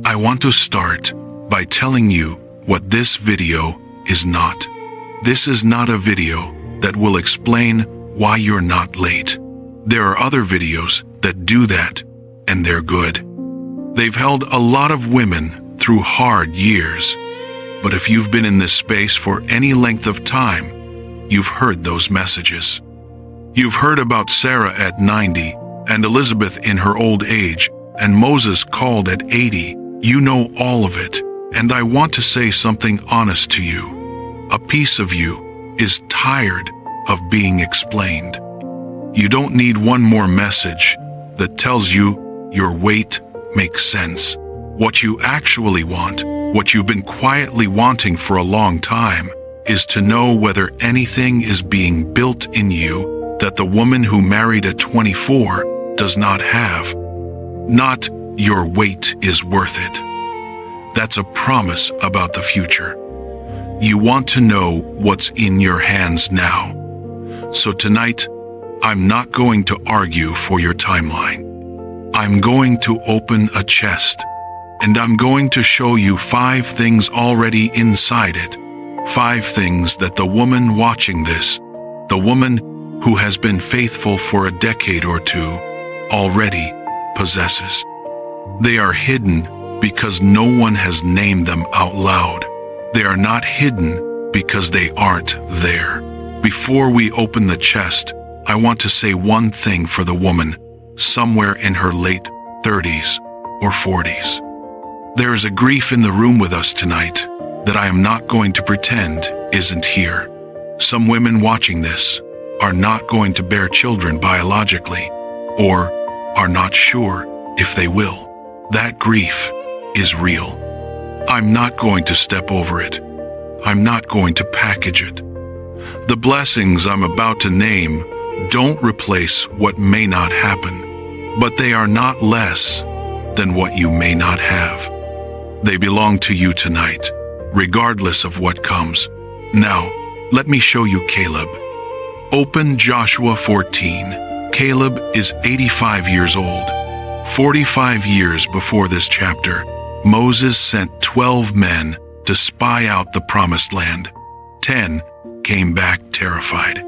I want to start by telling you what this video is not. This is not a video that will explain why you're not late. There are other videos that do that, and they're good. They've held a lot of women through hard years. But if you've been in this space for any length of time, you've heard those messages. You've heard about Sarah at 90 and Elizabeth in her old age and Moses called at 80. You know all of it, and I want to say something honest to you. A piece of you is tired of being explained. You don't need one more message that tells you your wait makes sense. What you actually want, what you've been quietly wanting for a long time, is to know whether anything is being built in you that the woman who married at 24 does not have. Not your wait is worth it. That's a promise about the future. You want to know what's in your hands now. So tonight, I'm not going to argue for your timeline. I'm going to open a chest, and I'm going to show you 5 things already inside it. 5 things that the woman watching this, the woman who has been faithful for a decade or two, already possesses. They are hidden because no one has named them out loud. They are not hidden because they aren't there. Before we open the chest, I want to say one thing for the woman, somewhere in her late 30s or 40s. There is a grief in the room with us tonight that I am not going to pretend isn't here. Some women watching this are not going to bear children biologically, or are not sure if they will. That grief is real. I'm not going to step over it. I'm not going to package it. The blessings I'm about to name don't replace what may not happen, but they are not less than what you may not have. They belong to you tonight, regardless of what comes. Now, let me show you Caleb. Open Joshua 14. Caleb is 85 years old. 45 years before this chapter, Moses sent 12 men to spy out the promised land. 10 came back terrified.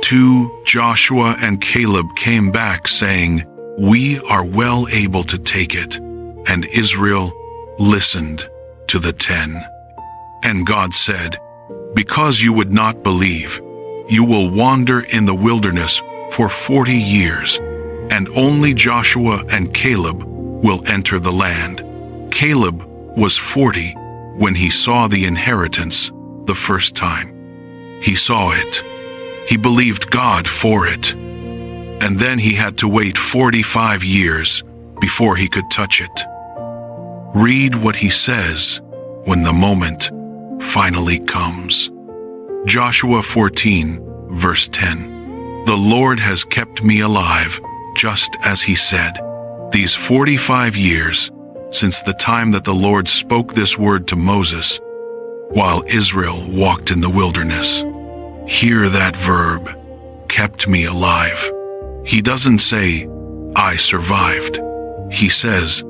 2, Joshua and Caleb came back saying, "We are well able to take it." And Israel listened to the 10. And God said, "Because you would not believe, you will wander in the wilderness for 40 years, and only Joshua and Caleb will enter the land." Caleb was 40 when he saw the inheritance the first time. He saw it. He believed God for it. And then he had to wait 45 years before he could touch it. Read what he says when the moment finally comes. Joshua 14, verse 10. "The Lord has kept me alive, just as he said, these 45 years since the time that the Lord spoke this word to Moses, while Israel walked in the wilderness." Hear that verb, kept me alive. He doesn't say, "I survived." He says,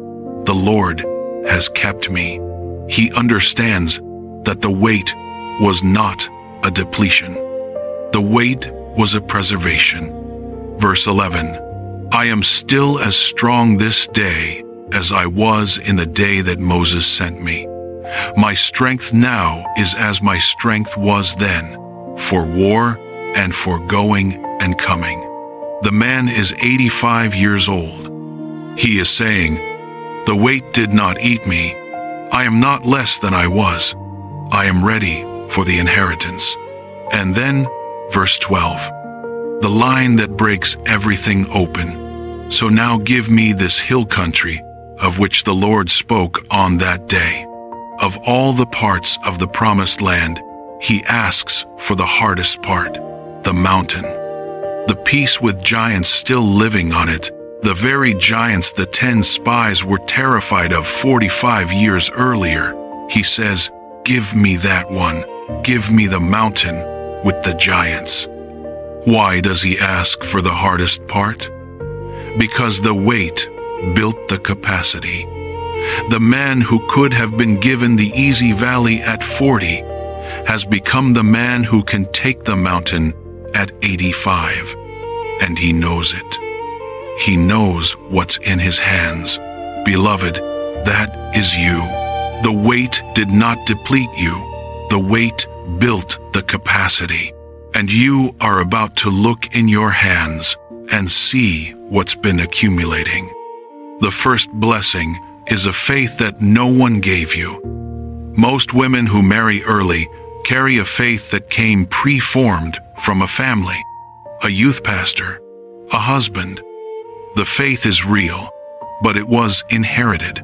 "The Lord has kept me." He understands that the wait was not a depletion. The wait was a preservation. Verse 11, "I am still as strong this day as I was in the day that Moses sent me. My strength now is as my strength was then, for war and for going and coming." The man is 85 years old. He is saying, "The weight did not eat me. I am not less than I was. I am ready for the inheritance." And then, verse 12, the line that breaks everything open. "So now give me this hill country of which the Lord spoke on that day." Of all the parts of the promised land, he asks for the hardest part, the mountain. The piece with giants still living on it, the very giants the 10 spies were terrified of 45 years earlier. He says, "Give me that one. Give me the mountain with the giants." Why does he ask for the hardest part? Because the weight built the capacity. The man who could have been given the easy valley at 40 has become the man who can take the mountain at 85. And he knows it. He knows what's in his hands. Beloved, that is you. The weight did not deplete you. The weight built the capacity. And you are about to look in your hands and see what's been accumulating. The first blessing is a faith that no one gave you. Most women who marry early carry a faith that came pre-formed from a family, a youth pastor, a husband. The faith is real, but it was inherited.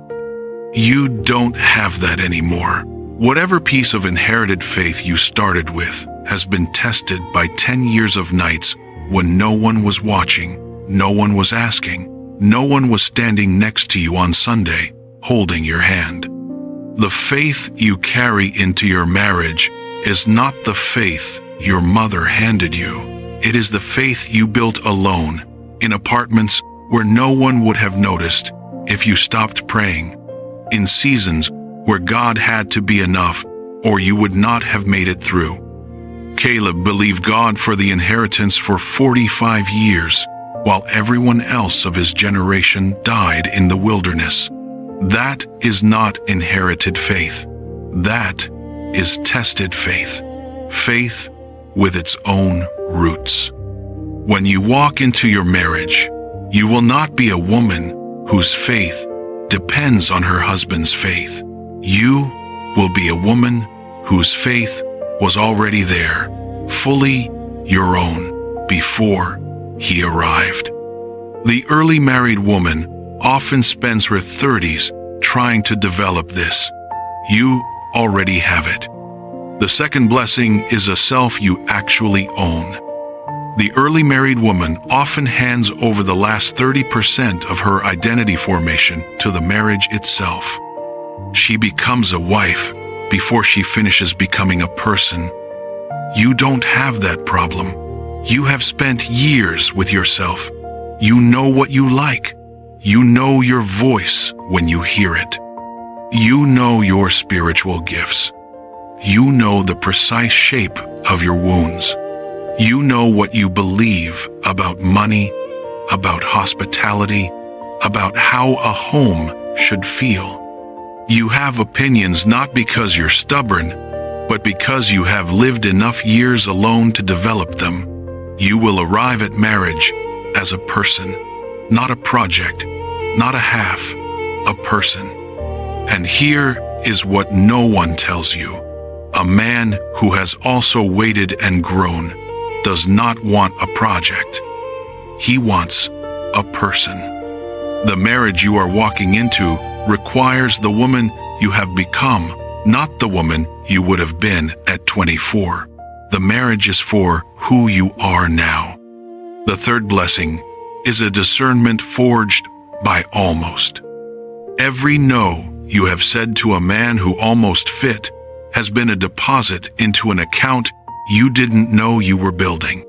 You don't have that anymore. Whatever piece of inherited faith you started with has been tested by 10 years of nights when no one was watching, no one was asking, no one was standing next to you on Sunday, holding your hand. The faith you carry into your marriage is not the faith your mother handed you. It is the faith you built alone, in apartments where no one would have noticed if you stopped praying, in seasons where God had to be enough or you would not have made it through. Caleb believed God for the inheritance for 45 years, while everyone else of his generation died in the wilderness. That is not inherited faith. That is tested faith. Faith with its own roots. When you walk into your marriage, you will not be a woman whose faith depends on her husband's faith. You will be a woman whose faith was already there, fully your own, before he arrived. The early married woman often spends her 30s trying to develop this. You already have it. The second blessing is a self you actually own. The early married woman often hands over the last 30% of her identity formation to the marriage itself. She becomes a wife before she finishes becoming a person. You don't have that problem. You have spent years with yourself. You know what you like. You know your voice when you hear it. You know your spiritual gifts. You know the precise shape of your wounds. You know what you believe about money, about hospitality, about how a home should feel. You have opinions not because you're stubborn, but because you have lived enough years alone to develop them. You will arrive at marriage as a person, not a project, not a half, a person. And here is what no one tells you. A man who has also waited and grown does not want a project. He wants a person. The marriage you are walking into requires the woman you have become, not the woman you would have been at 24. The marriage is for who you are now. The third blessing is a discernment forged by almost. Every no you have said to a man who almost fit has been a deposit into an account you didn't know you were building.